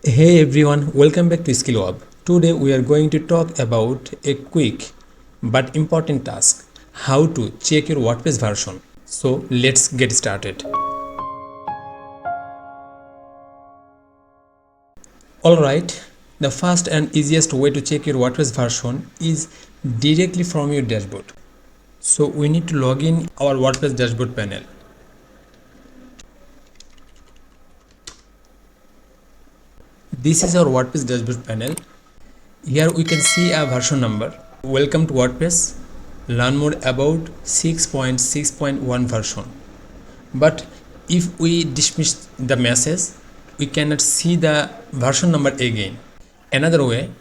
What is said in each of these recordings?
Hey everyone, welcome back to SkillWeb. Today we are going to talk about a quick but important task, how to check your WordPress version. So let's get started. Alright, the first and easiest way to check your WordPress version is directly from your dashboard. So we need to log in our WordPress dashboard panel. This is our WordPress dashboard panel. Here we can see a version number. Welcome to WordPress. Learn more about 6.6.1 version. But if we dismiss the message, we cannot see the version number again. Another way,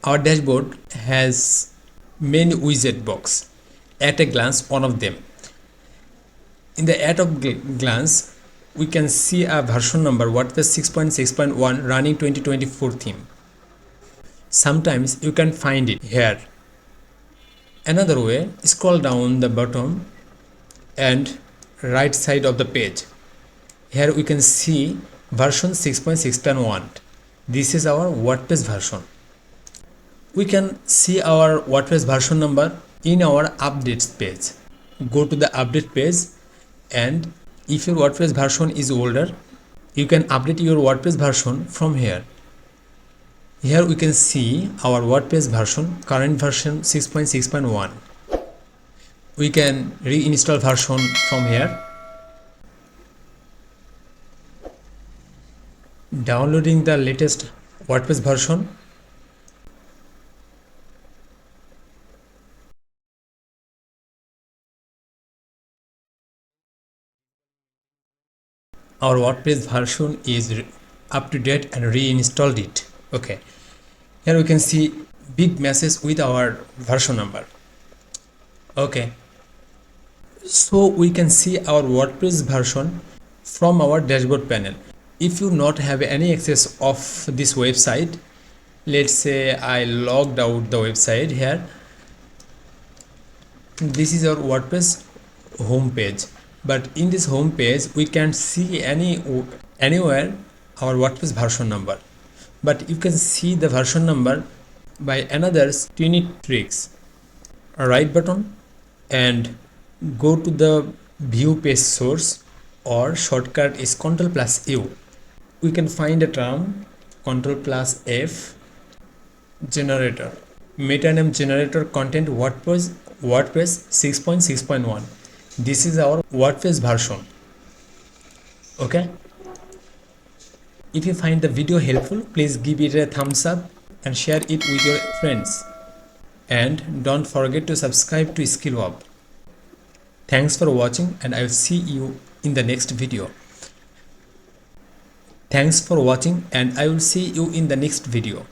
our dashboard has many widget box. At a glance, one of them. In the at a glance, we can see a version number WordPress 6.6.1 running 2024 theme. Sometimes you can find it here. Another way, scroll down the bottom and right side of the page. Here we can see version 6.6.1. This is our WordPress version. We can see our WordPress version number in our updates page. Go to the update page, and if your WordPress version is older, you can update your WordPress version from here. Here we can see our WordPress version, current version 6.6.1. We can reinstall version from here. Downloading the latest WordPress version. Our WordPress version is up to date and reinstalled it. Okay. Here we can see big message with our version number. Okay. So we can see our WordPress version from our dashboard panel. If you not have any access of this website, let's say I logged out the website here. This is our WordPress home page, but in this home page we can't see anywhere our WordPress version number, but you can see the version number by another's tiny tricks. A right button and go to the view page source, or shortcut is Ctrl plus U. We can find a term Ctrl plus F, generator, meta name generator, content WordPress 6.6.1. This is our WordPress version. Okay. If you find the video helpful, please give it a thumbs up and share it with your friends. And don't forget to subscribe to SkillWeb. Thanks for watching, and I will see you in the next video. Thanks for watching, and I will see you in the next video.